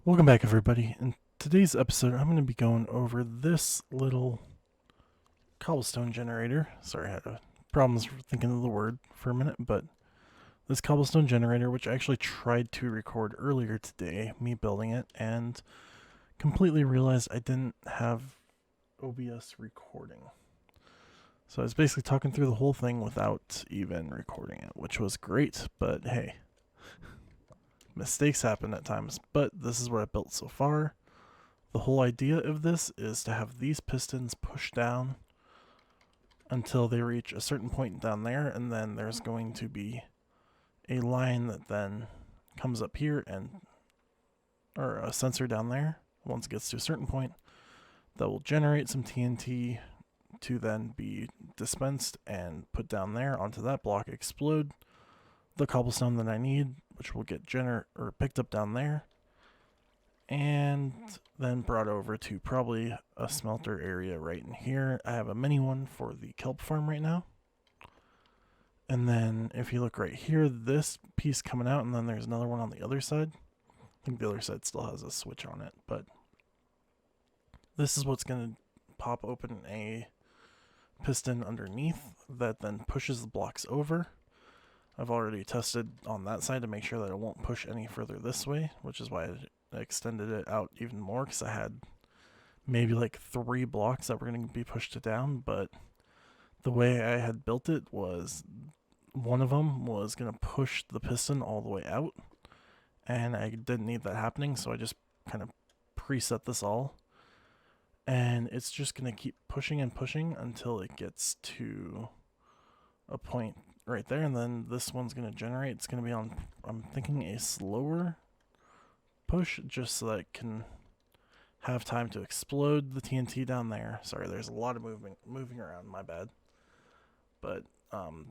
Welcome back, everybody. In today's episode, I'm going to be going over this little cobblestone generator. Sorry, I had problems thinking of the word for a minute, but this cobblestone generator, which I actually tried to record earlier today, me building it, and completely realized I didn't have OBS recording. So I was basically talking through the whole thing without even recording it, which was great, but hey, mistakes happen at times. But this is what I built so far. The whole idea of this is to have these pistons push down until they reach a certain point down there, and then there's going to be a line that then comes up here or a sensor down there once it gets to a certain point that will generate some TNT to then be dispensed and put down there onto that block, explode the cobblestone that I need, which will get picked up down there, and then brought over to probably a smelter area right in here. I have a mini one for the kelp farm right now. And then if you look right here, this piece coming out, and then there's another one on the other side. I think the other side still has a switch on it, but this is what's going to pop open a piston underneath that then pushes the blocks over. I've already tested on that side to make sure that it won't push any further this way, which is why I extended it out even more, because I had maybe like 3 blocks that were going to be pushed down, but the way I had built it was one of them was going to push the piston all the way out, and I didn't need that happening, so I just kind of preset this all, and it's just going to keep pushing and pushing until it gets to a point right there, and then this one's going to generate. It's going to be on, I'm thinking, a slower push, just so that it can have time to explode the TNT down there. Sorry, there's a lot of moving around, my bad. But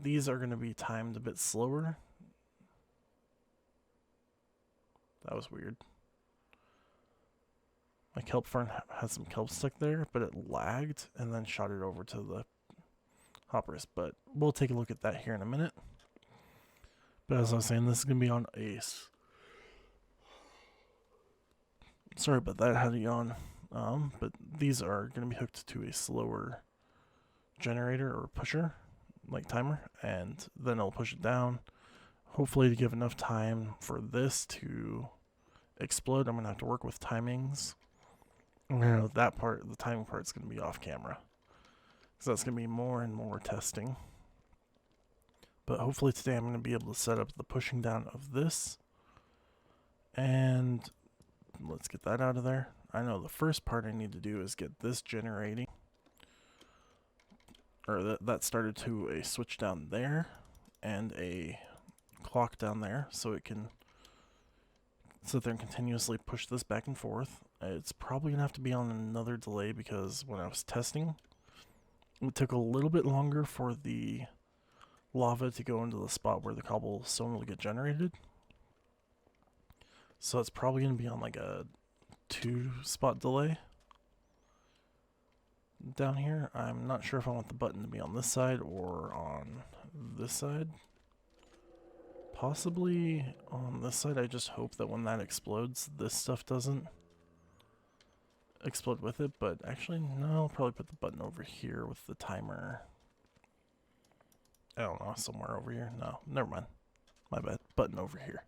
these are going to be timed a bit slower. That was weird. My kelp farm has some kelp stuck there, but it lagged and then shot it over to the hoppers. But we'll take a look at that here in a minute. But as I was saying, this is going to be on Ace. Sorry about that, I had a yawn. But these are going to be hooked to a slower generator or pusher, like timer, and then it'll push it down. Hopefully to give enough time for this to explode. I'm going to have to work with timings. I know that part, the timing part, is going to be off camera, because that's going to be more and more testing. But hopefully today I'm going to be able to set up the pushing down of this. And let's get that out of there. I know the first part I need to do is get this generating, or that started to a switch down there and a clock down there, so it can sit there and continuously push this back and forth. It's probably going to have to be on another delay, because when I was testing, it took a little bit longer for the lava to go into the spot where the cobblestone will get generated. So it's probably going to be on like a 2-spot delay down here. I'm not sure if I want the button to be on this side or on this side. Possibly on this side. I just hope that when that explodes, this stuff doesn't explode with it. But actually, no, I'll probably put the button over here with the timer. I don't know, somewhere over here. No, never mind. My bad. Button over here.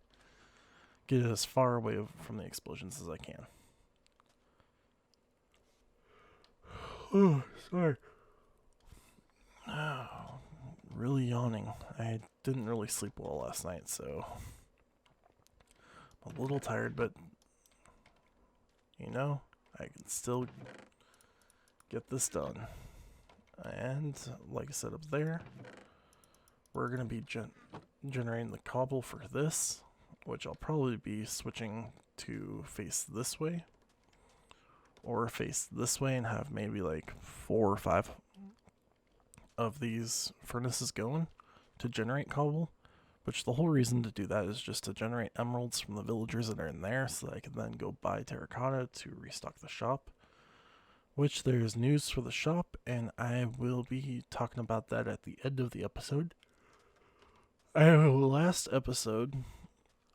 Get it as far away from the explosions as I can. Oh, sorry. Oh, really yawning. I didn't really sleep well last night, so I'm a little tired, but you know, I can still get this done. And like I said up there, we're going to be generating the cobble for this, which I'll probably be switching to face this way, or face this way, and have maybe like 4 or 5 of these furnaces going to generate cobble, which the whole reason to do that is just to generate emeralds from the villagers that are in there, so that I can then go buy terracotta to restock the shop, which there's news for the shop, and I will be talking about that at the end of the episode. Last episode,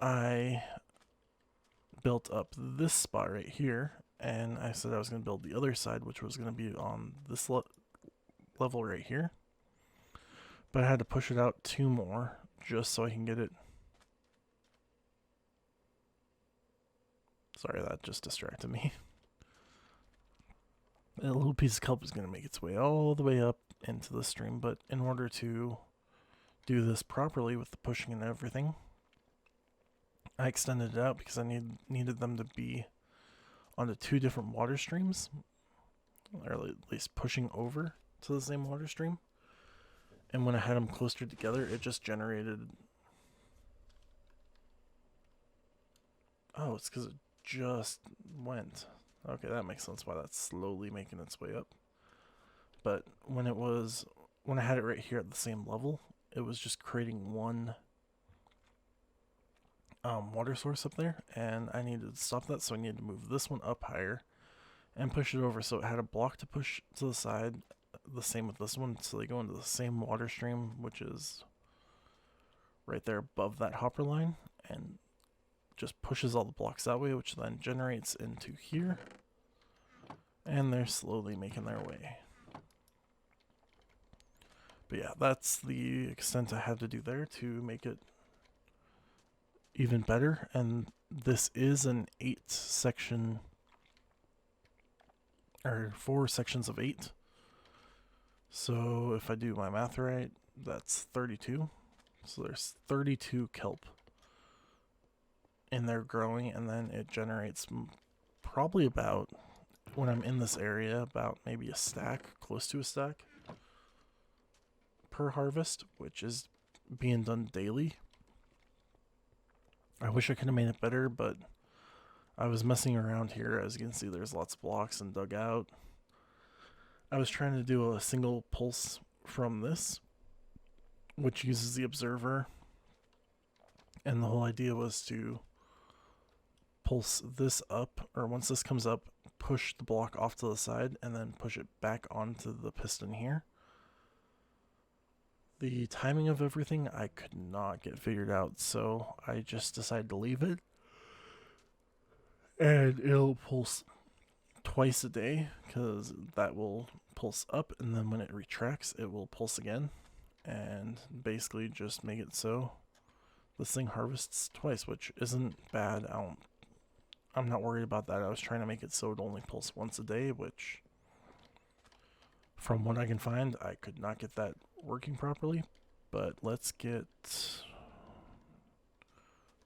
I built up this spot right here, and I said I was going to build the other side, which was going to be on this level right here. But I had to push it out 2 more just so I can get it. Sorry, that just distracted me. A little piece of kelp is going to make its way all the way up into the stream, but in order to do this properly with the pushing and everything, I extended it out because I needed them to be onto 2 different water streams, or at least pushing over to the same water stream. And when I had them closer together, it just generated... Oh, it's because it just went. Okay, that makes sense why that's slowly making its way up. But when I had it right here at the same level, it was just creating one water source up there, and I needed to stop that, so I needed to move this one up higher and push it over so it had a block to push to the side. The same with this one, so they go into the same water stream, which is right there above that hopper line, and just pushes all the blocks that way, which then generates into here, and they're slowly making their way. But yeah, that's the extent I had to do there to make it even better. And this is an 8-section, or 4 sections of 8. So if I do my math right, that's 32. So there's 32 kelp in there growing, and then it generates probably about, when I'm in this area, about maybe a stack, close to a stack per harvest, which is being done daily. I wish I could have made it better, but I was messing around here. As you can see, there's lots of blocks and dug out. I was trying to do a single pulse from this, which uses the observer, and the whole idea was to pulse this up, or once this comes up, push the block off to the side and then push it back onto the piston here. The timing of everything I could not get figured out, so I just decided to leave it, and it'll pulse twice a day, because that will pulse up, and then when it retracts it will pulse again, and basically just make it so this thing harvests twice, which isn't bad. I'm not worried about that. I was trying to make it so it only pulse once a day, which from what I can find, I could not get that working properly. But let's get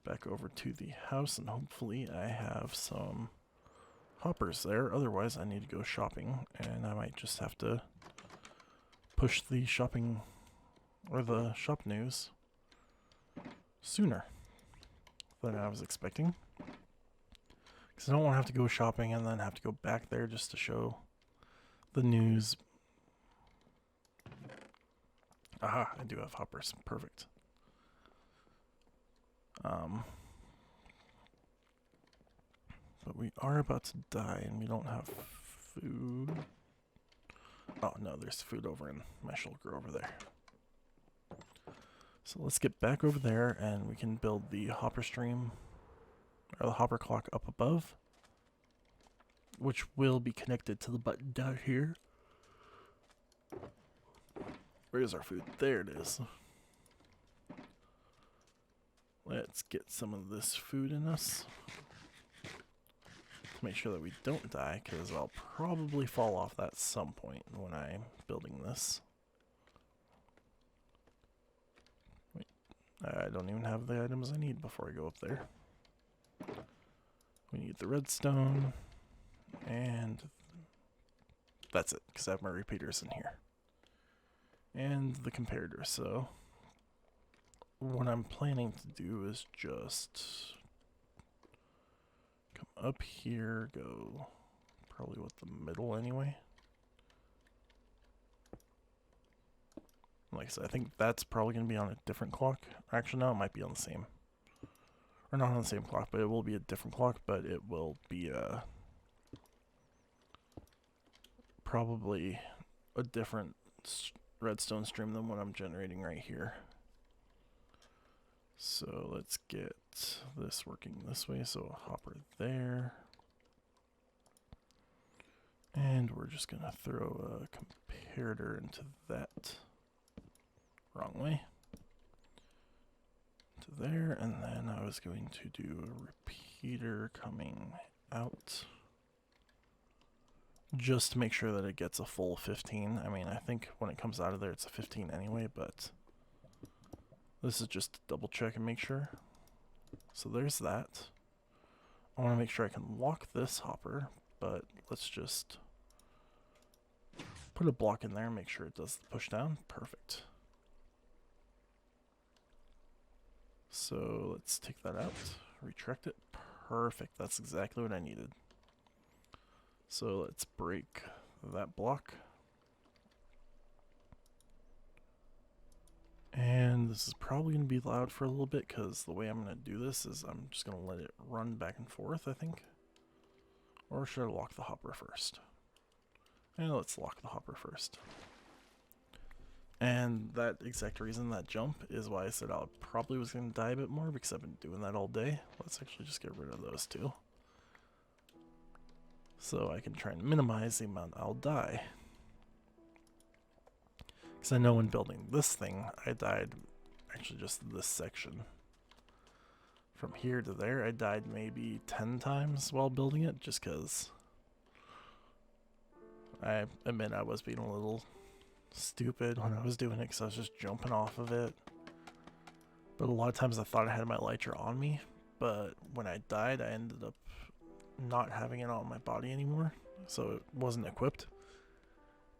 back over to the house, and hopefully I have some hoppers there. Otherwise I need to go shopping, and I might just have to push the shopping, or the shop news, sooner than I was expecting, because I don't want to have to go shopping and then have to go back there just to show the news. Aha, I do have hoppers. Perfect. But we are about to die and we don't have food. Oh no, there's food over in my shulker over there. So let's get back over there and we can build the hopper stream, or the hopper clock up above, which will be connected to the button down here. Where's our food? There it is. Let's get some of this food in us to make sure that we don't die, because I'll probably fall off that at some point when I'm building this. Wait, I don't even have the items I need before I go up there. We need the redstone, and that's it, because I have my repeaters in here. And the comparator, so what I'm planning to do is just come up here, go probably with the middle anyway. Like I said, I think that's probably going to be on a different clock. Actually, no, it might be on the same. Or not on the same clock, but it will be a different clock, but it will be probably a different redstone stream than what I'm generating right here. So let's get this working this way. So a hopper there. And we're just going to throw a comparator into that. Wrong way. To there, and then I was going to do a repeater coming out. Just to make sure that it gets a full 15. I mean, I think when it comes out of there it's a 15 anyway, but this is just to double check and make sure. So there's that. I want to make sure I can lock this hopper, but let's just put a block in there and make sure it does the push down. Perfect. So let's take that out, retract it. Perfect, that's exactly what I needed. So let's break that block. And this is probably going to be loud for a little bit because the way I'm going to do this is I'm just going to let it run back and forth, I think. Or should I lock the hopper first? And let's lock the hopper first. And that exact reason, that jump, is why I said I probably was going to die a bit more because I've been doing that all day. Let's actually just get rid of those two. So I can try and minimize the amount I'll die. Because I know when building this thing, I died actually just this section. From here to there, I died maybe 10 times while building it, just because I admit I was being a little stupid when I was doing it because I was just jumping off of it. But a lot of times I thought I had my elytra on me, but when I died, I ended up not having it on my body anymore, so it wasn't equipped.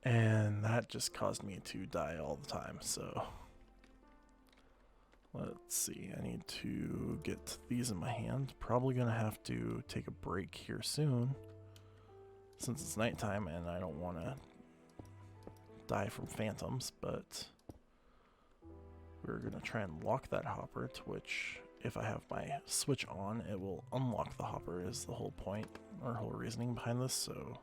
And that just caused me to die all the time, so let's see, I need to get these in my hand. Probably gonna have to take a break here soon since it's nighttime and I don't want to die from phantoms, but we're gonna try and lock that hopper, to which if I have my switch on, it will unlock the hopper, is the whole point or whole reasoning behind this. So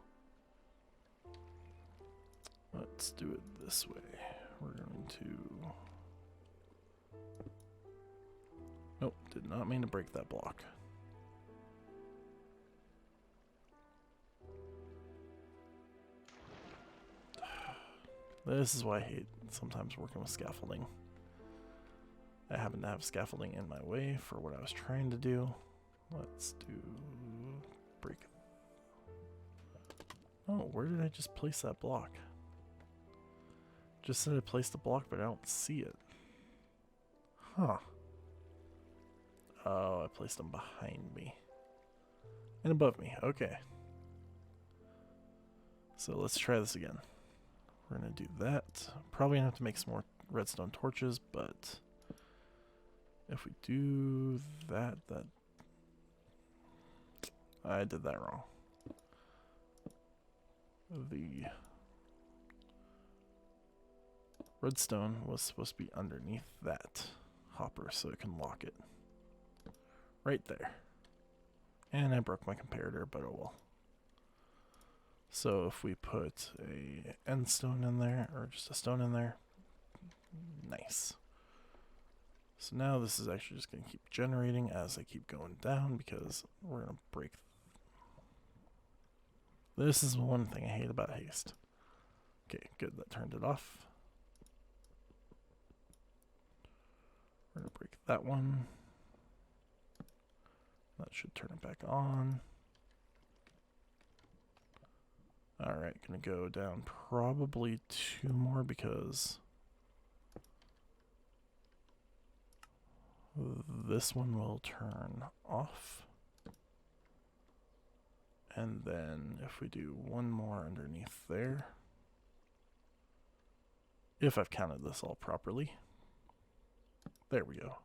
let's do it this way. We're going to... Nope, did not mean to break that block. This is why I hate sometimes working with scaffolding. I happen to have scaffolding in my way for what I was trying to do. Let's do... break. Oh, where did I just place that block? Just said I placed a block, but I don't see it. Huh. Oh, I placed them behind me. And above me. Okay. So let's try this again. We're going to do that. Probably going to have to make some more redstone torches, but if we do that, I did that wrong. The redstone was supposed to be underneath that hopper so it can lock it. Right there. And I broke my comparator, but oh well. So if we put a end stone in there, or just a stone in there, nice. So now this is actually just going to keep generating as I keep going down because we're going to break. This is one thing I hate about haste. Okay, good, that turned it off. We're going to break that one. That should turn it back on. Alright, gonna go down probably 2 more because this one will turn off. And then if we do 1 more underneath there, if I've counted this all properly, there we go.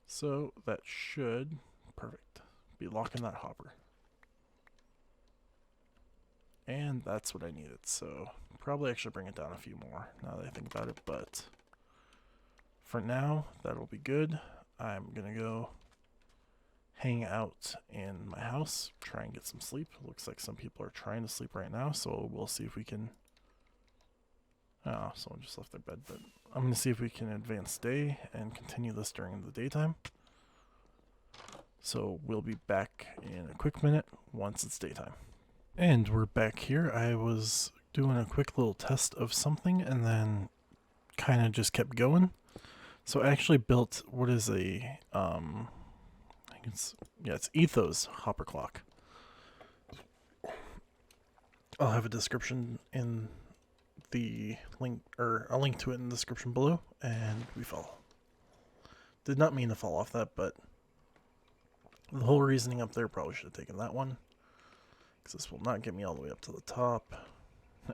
So that should, perfect, be locking that hopper. And that's what I needed, so probably actually bring it down a few more now that I think about it, but for now, that'll be good. I'm gonna go hang out in my house, try and get some sleep. Looks like some people are trying to sleep right now, so we'll see if we can Oh, someone just left their bed, but I'm going to see if we can advance day and continue this during the daytime. So we'll be back in a quick minute once it's daytime. And we're back here. I was doing a quick little test of something and then kind of just kept going. So I actually built what is a, I think it's Ethos hopper clock. I'll have a description in the link, or a link to it in the description below, and we fall. Did not mean to fall off that, but the whole reasoning up there, probably should have taken that one, because this will not get me all the way up to the top.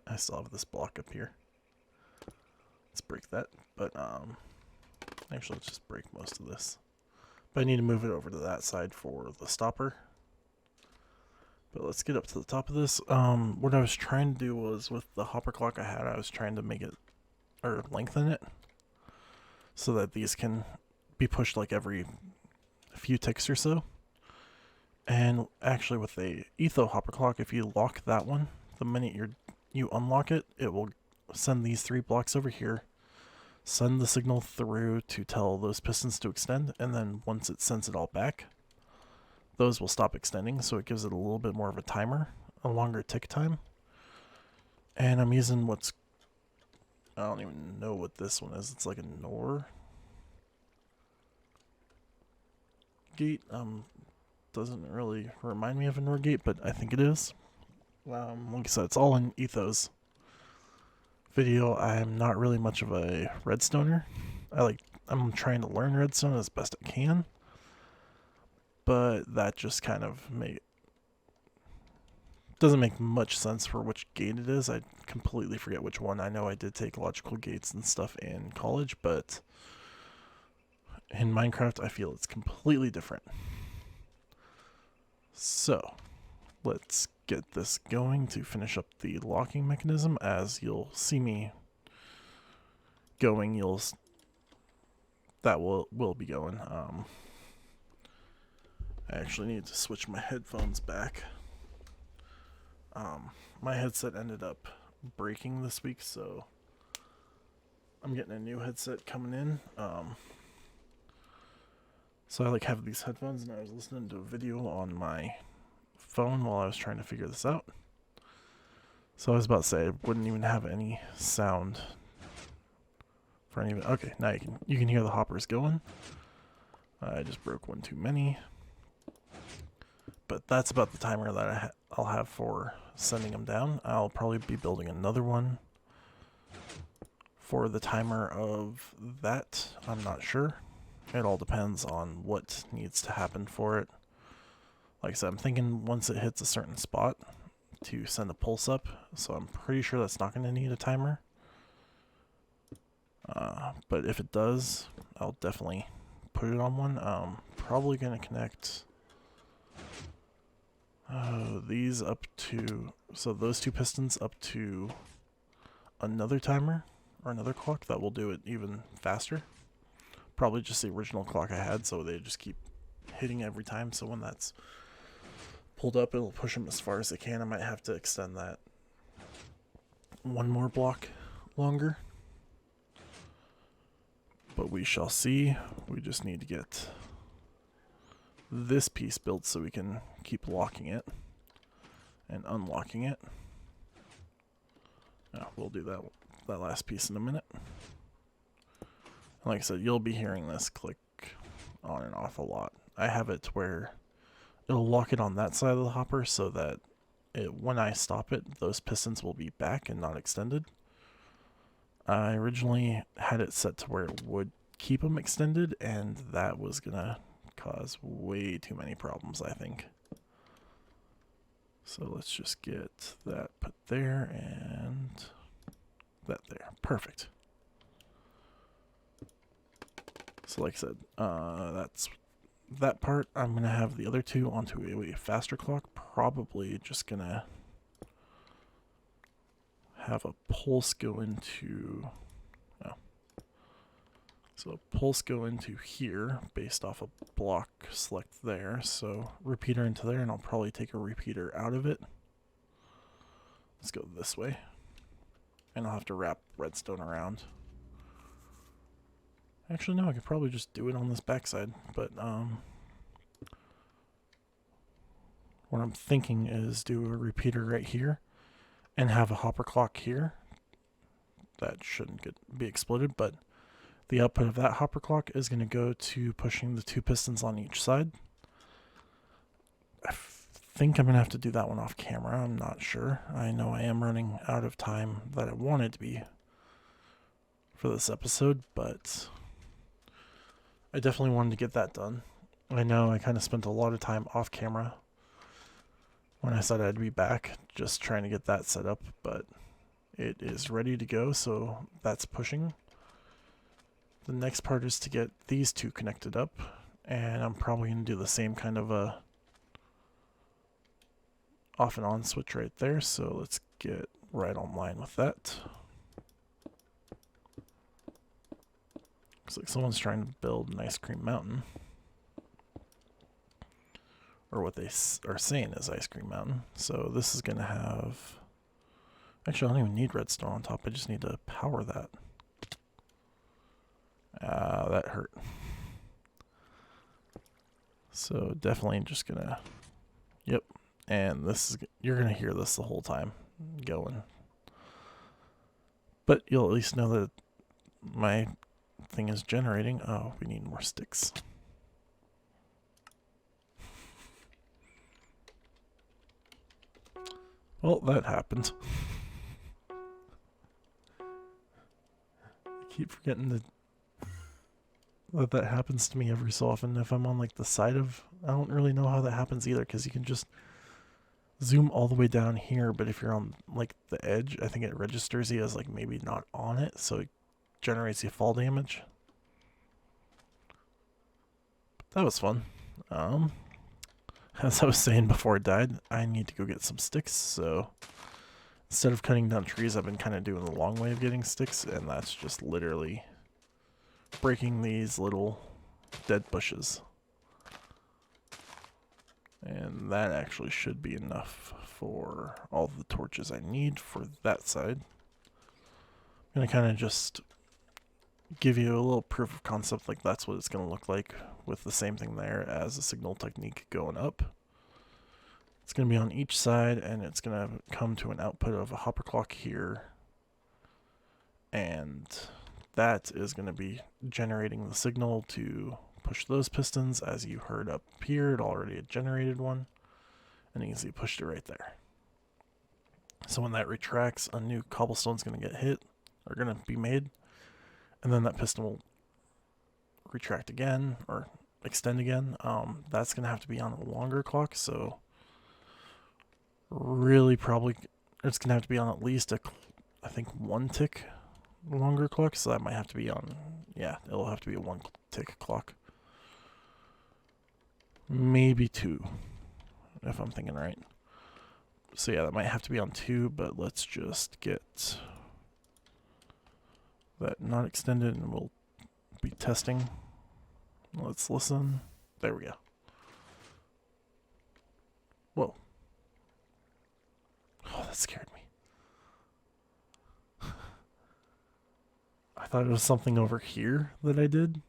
I still have this block up here. Let's break that, but actually let's just break most of this. But I need to move it over to that side for the stopper. But let's get up to the top of this. What I was trying to do was, with the hopper clock I had, I was trying to make it, or lengthen it, so that these can be pushed like every few ticks or so. And actually with the Etho hopper clock, if you lock that one, the minute you unlock it, it will send these 3 blocks over here, send the signal through to tell those pistons to extend, and then once it sends it all back, those will stop extending, so it gives it a little bit more of a timer, a longer tick time. And I'm using I don't even know what this one is. It's like a NOR gate. Doesn't really remind me of a NOR gate, but I think it is. Like I said, it's all in Ethos video. I'm not really much of a redstoner. I'm trying to learn redstone as best I can. But that just kind of doesn't make much sense for which gate it is. I completely forget which one. I know I did take logical gates and stuff in college, but in Minecraft I feel it's completely different. So let's get this going to finish up the locking mechanism. As you'll see me going, that will be going. I actually need to switch my headphones back. My headset ended up breaking this week, so I'm getting a new headset coming in. So I have these headphones, and I was listening to a video on my phone while I was trying to figure this out. So I was about to say I wouldn't even have any sound for any of it. Okay, now you can hear the hoppers going. I just broke one too many. But that's about the timer that I'll have for sending them down. I'll probably be building another one for the timer of that. I'm not sure. It all depends on what needs to happen for it. Like I said, I'm thinking once it hits a certain spot to send a pulse up, so I'm pretty sure that's not going to need a timer. But if it does, I'll definitely put it on one. Probably going to connect these up to, so those 2 pistons up to another timer or another clock that will do it even faster. Probably just the original clock I had, so they just keep hitting every time. So when that's pulled up, it'll push them as far as they can. I might have to extend that one more block longer, but we shall see. We just need to get this piece built so we can keep locking it and unlocking it. We'll do that last piece in a minute. Like I said, you'll be hearing this click on and off a lot. I have it where it'll lock it on that side of the hopper so that when I stop it, those pistons will be back and not extended. I originally had it set to where it would keep them extended, and that was gonna cause way too many problems, I think. So let's just get that put there and that there. Perfect. So like I said, that's that part. I'm going to have the other 2 onto a faster clock. Probably just going to have a pulse go into, so a pulse go into here based off a block select there. So repeater into there, and I'll probably take a repeater out of it. Let's go this way. and I'll have to wrap redstone around. Actually, no, I could probably just do it on this backside, but what I'm thinking is do a repeater right here and have a hopper clock here. That shouldn't be exploded, but the output of that hopper clock is going to go to pushing the 2 pistons on each side. I think I'm going to have to do that one off camera. I'm not sure. I know I am running out of time that I wanted to be for this episode, but I definitely wanted to get that done. I know I kind of spent a lot of time off camera when I said I'd be back, just trying to get that set up, but it is ready to go, so that's pushing. The next part is to get these 2 connected up, and I'm probably going to do the same kind of a off and on switch right there, so let's get right online with that. Looks like someone's trying to build an ice cream mountain. Or what they are saying is ice cream mountain. So this is going to have... Actually, I don't even need redstone on top. I just need to power that. That hurt. So definitely just going to... Yep. And this is... You're going to hear this the whole time going. But you'll at least know that my thing is generating. Oh, we need more sticks. Well, that happened. I keep forgetting that happens to me every so often. If I'm on like the side of... I don't really know how that happens either, because you can just zoom all the way down here, but if you're on like the edge, I think it registers you as like maybe not on it, so it generates you fall damage. That was fun. As I was saying before I died, I need to go get some sticks, so instead of cutting down trees, I've been kind of doing the long way of getting sticks, and that's just literally breaking these little dead bushes. And that actually should be enough for all the torches I need for that side. I'm going to kind of just give you a little proof of concept, like that's what it's going to look like with the same thing there as a signal technique going up. It's going to be on each side, and it's going to come to an output of a hopper clock here, and that is going to be generating the signal to push those pistons. As you heard up here, it already had generated one, and you can see it pushed it right there. So when that retracts, a new cobblestone is going to get hit, or going to be made, and then that piston will retract again, or extend again. That's going to have to be on a longer clock, so really probably it's going to have to be on at least I think 1 tick longer clock, so that might have to be on, yeah, it'll have to be a 1 tick clock. Maybe 2, if I'm thinking right. So yeah, that might have to be on 2, but let's just get that not extended, and we'll be testing. Let's listen. There we go. Whoa. Oh, that scared me. I thought it was something over here that I did.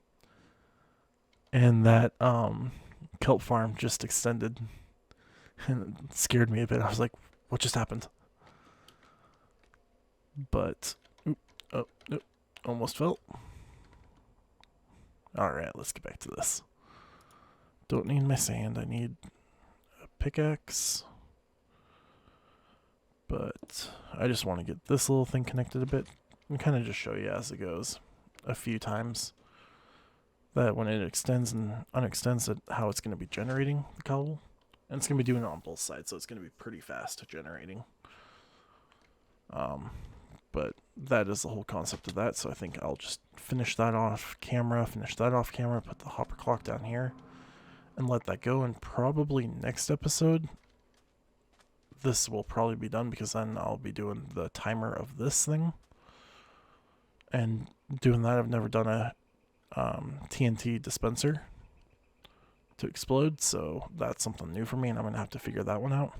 And that kelp farm just extended. And it scared me a bit. I was like, what just happened? But, oh, nope. Almost fell. Alright, let's get back to this. Don't need my sand. I need a pickaxe. But I just want to get this little thing connected a bit and kind of just show you as it goes a few times that when it extends and unextends it, how it's going to be generating the cobble. And it's going to be doing it on both sides, so it's going to be pretty fast generating. But that is the whole concept of that, so I think I'll just finish that off camera, put the hopper clock down here, and let that go. And probably next episode, this will probably be done, because then I'll be doing the timer of this thing. And doing that, I've never done a TNT dispenser to explode, so that's something new for me, and I'm going to have to figure that one out.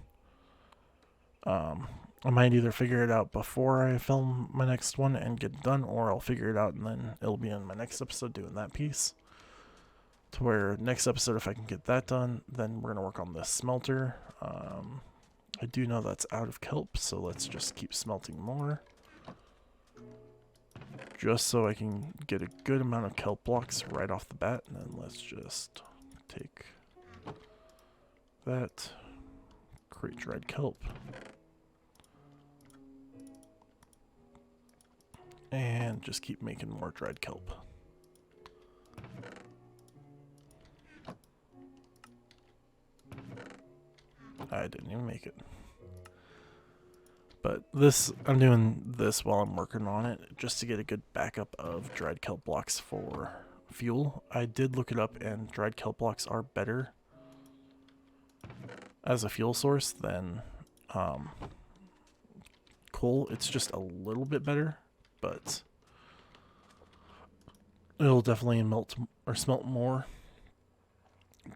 I might either figure it out before I film my next one and get it done, or I'll figure it out and then it'll be in my next episode doing that piece. To where next episode, if I can get that done, then we're going to work on this smelter. I do know that's out of kelp, so let's just keep smelting more. Just so I can get a good amount of kelp blocks right off the bat, and then let's just take that, create dried kelp. And just keep making more dried kelp. I didn't even make it. But this, I'm doing this while I'm working on it, just to get a good backup of dried kelp blocks for fuel. I did look it up, and dried kelp blocks are better as a fuel source than coal. It's just a little bit better, but it'll definitely melt or smelt more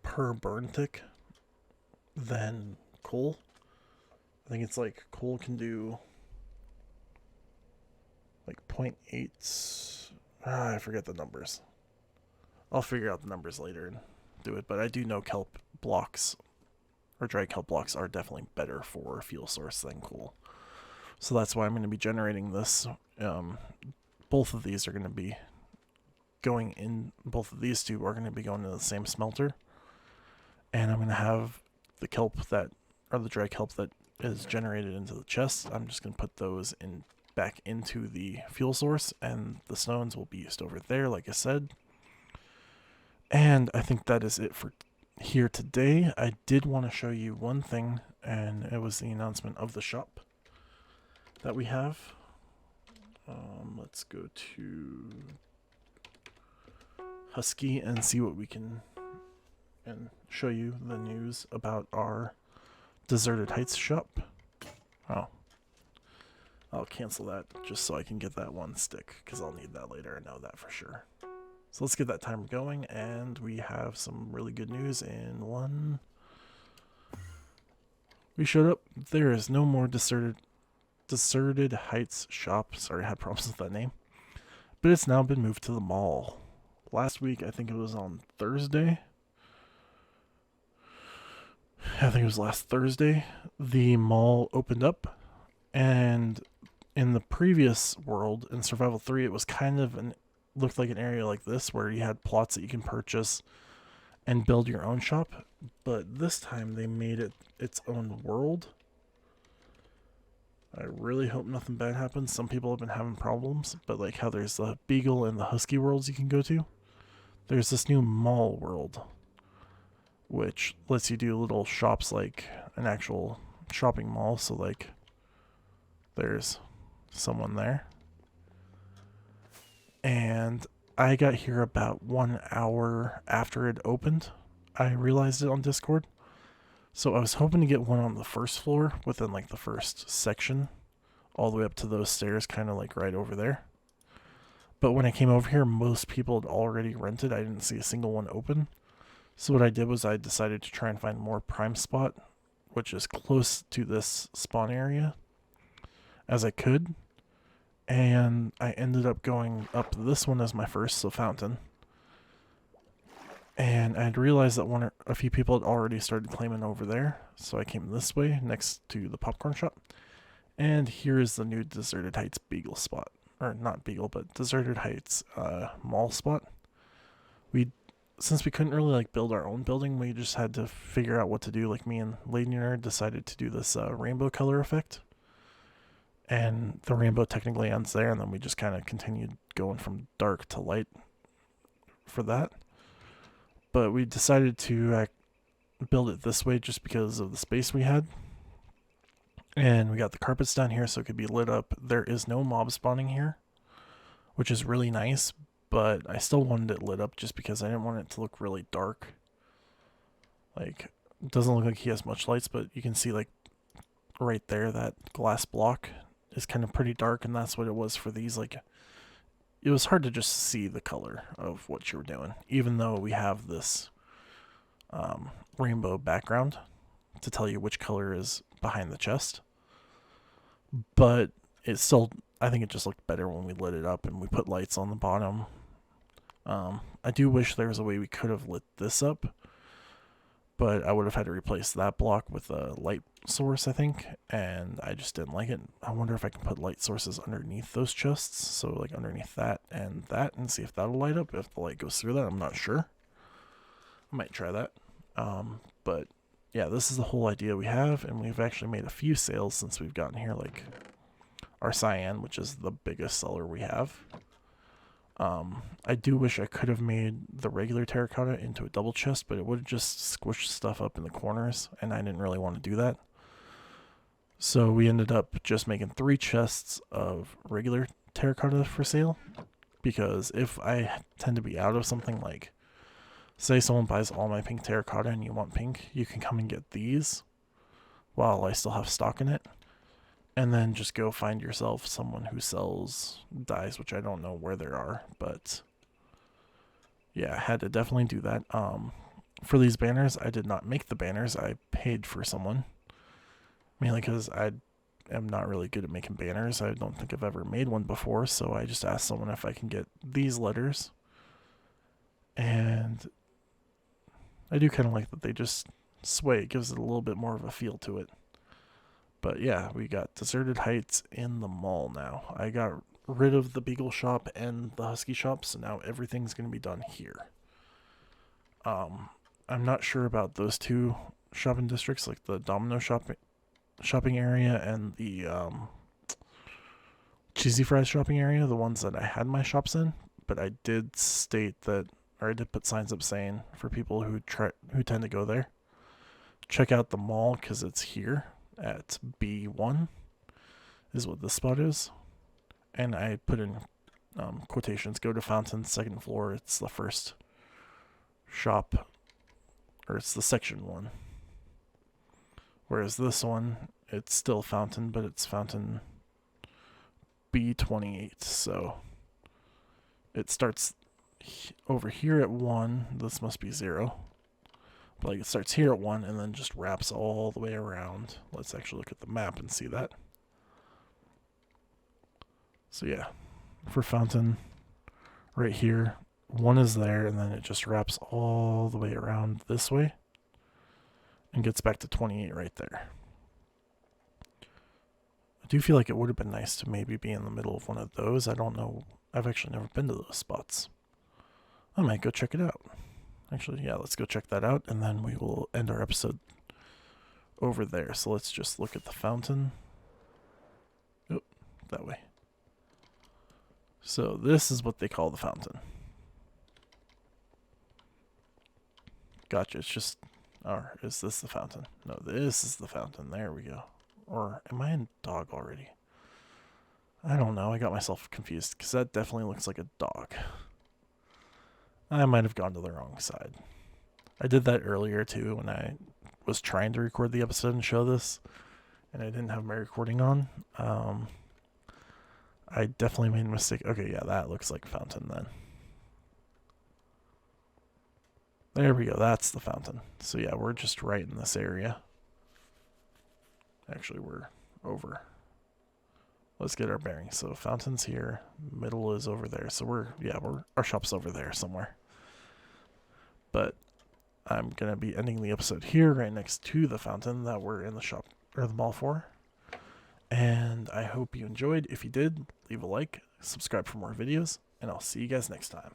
per burn tick than coal. I think it's like coal can do like 0.8. I forget the numbers. I'll figure out the numbers later and do it, but I do know kelp blocks or dry kelp blocks are definitely better for a fuel source than coal. So that's why I'm going to be generating this. Both of these are going to be going in, both of these two are going to be going to the same smelter. And I'm going to have the kelp that, or the dry kelp that is generated into the chest. I'm just going to put those in back into the fuel source, and the stones will be used over there, like I said. And I think that is it for here today. I did want to show you one thing, and it was the announcement of the shop that we have. Let's go to Husky and see what we can, and show you the news about our Deserted Heights shop. Oh, I'll cancel that just so I can get that one stick, because I'll need that later. I know that for sure. So let's get that timer going, and we have some really good news in one. We showed up. There is no more Deserted Heights shop. Sorry, I had problems with that name. But it's now been moved to the mall. Last week, I think it was on Thursday. I think it was last Thursday. The mall opened up, and in the previous world, in Survival 3, it was kind of looked like an area like this where you had plots that you can purchase and build your own shop. But this time they made it its own world. I really hope nothing bad happens. Some people have been having problems, but like how there's the Beagle and the Husky worlds you can go to, there's this new mall world, which lets you do little shops like an actual shopping mall. So like there's someone there. And I got here about 1 hour after it opened. I realized it on Discord. So I was hoping to get one on the first floor within like the first section, all the way up to those stairs, kind of like right over there. But when I came over here, most people had already rented. I didn't see a single one open. So what I did was I decided to try and find more prime spot, which is close to this spawn area, as I could. And I ended up going up this one as my first, so Fountain. And I had realized that a few people had already started claiming over there, so I came this way next to the popcorn shop. And here is the new Deserted Heights Beagle spot, or not Beagle, but Deserted Heights mall spot. Since we couldn't really like build our own building, we just had to figure out what to do. Like me and Lady Nerd decided to do this rainbow color effect. And the rainbow technically ends there, and then we just kind of continued going from dark to light for that. But we decided to build it this way just because of the space we had. And we got the carpets down here so it could be lit up. There is no mob spawning here, which is really nice, but I still wanted it lit up just because I didn't want it to look really dark. Like, it doesn't look like he has much lights, but you can see like right there, that glass block is kind of pretty dark, and that's what it was for these. Like, it was hard to just see the color of what you were doing, even though we have this rainbow background to tell you which color is behind the chest. but it still, I think it just looked better when we lit it up and we put lights on the bottom. I do wish there was a way we could have lit this up, but I would have had to replace that block with a light source, I think, and I just didn't like it. I wonder if I can put light sources underneath those chests, so like underneath that, and see if that'll light up. If the light goes through that, I'm not sure. I might try that. But yeah, this is the whole idea we have, and we've actually made a few sales since we've gotten here, like our cyan, which is the biggest seller we have. I do wish I could have made the regular terracotta into a double chest, but it would have just squished stuff up in the corners, and I didn't really want to do that. So we ended up just making 3 chests of regular terracotta for sale, because if I tend to be out of something, like say someone buys all my pink terracotta and you want pink, you can come and get these while I still have stock in it, and then just go find yourself someone who sells dyes, which I don't know where there are, but yeah, I had to definitely do that. For these banners, I did not make the banners. I paid for someone, mainly because I am not really good at making banners. I don't think I've ever made one before, so I just asked someone if I can get these letters, and I do kind of like that they just sway. It gives it a little bit more of a feel to it. But yeah, we got Deserted Heights in the mall now. I got rid of the Beagle shop and the Husky shop, so now everything's going to be done here. I'm not sure about those 2 shopping districts, like the Domino shopping area and the Cheesy Fries shopping area, the ones that I had my shops in. But I did state that, or I did put signs up saying for people who tend to go there, check out the mall because it's here at B1 is what this spot is. And I put in quotations, go to Fountain, 2nd floor. It's the first shop, or it's the section 1. Whereas this one, it's still Fountain, but it's Fountain B28. So it starts over here at 1. This must be 0. But like, it starts here at 1 and then just wraps all the way around. Let's actually look at the map and see that. So yeah, for Fountain, right here, 1 is there, and then it just wraps all the way around this way and gets back to 28 right there. I do feel like it would have been nice to maybe be in the middle of one of those. I don't know. I've actually never been to those spots. I might go check it out. Actually, yeah, let's go check that out, and then we will end our episode over there. So let's just look at the fountain. Oh, that way. So this is what they call the fountain. Gotcha, it's just... Or is this the fountain? No, this is the fountain. There we go. Or am I in dog already? I don't know. I got myself confused because that definitely looks like a dog. I might have gone to the wrong side. I did that earlier too when I was trying to record the episode and show this, and I didn't have my recording on. I definitely made a mistake. Okay, yeah, that looks like fountain then. There we go. That's the fountain. So yeah, we're just right in this area. Actually, we're over. Let's get our bearings. So fountain's here. Middle is over there. So our shop's over there somewhere. But I'm going to be ending the episode here right next to the fountain that we're in the shop or the mall for. And I hope you enjoyed. If you did, leave a like, subscribe for more videos, and I'll see you guys next time.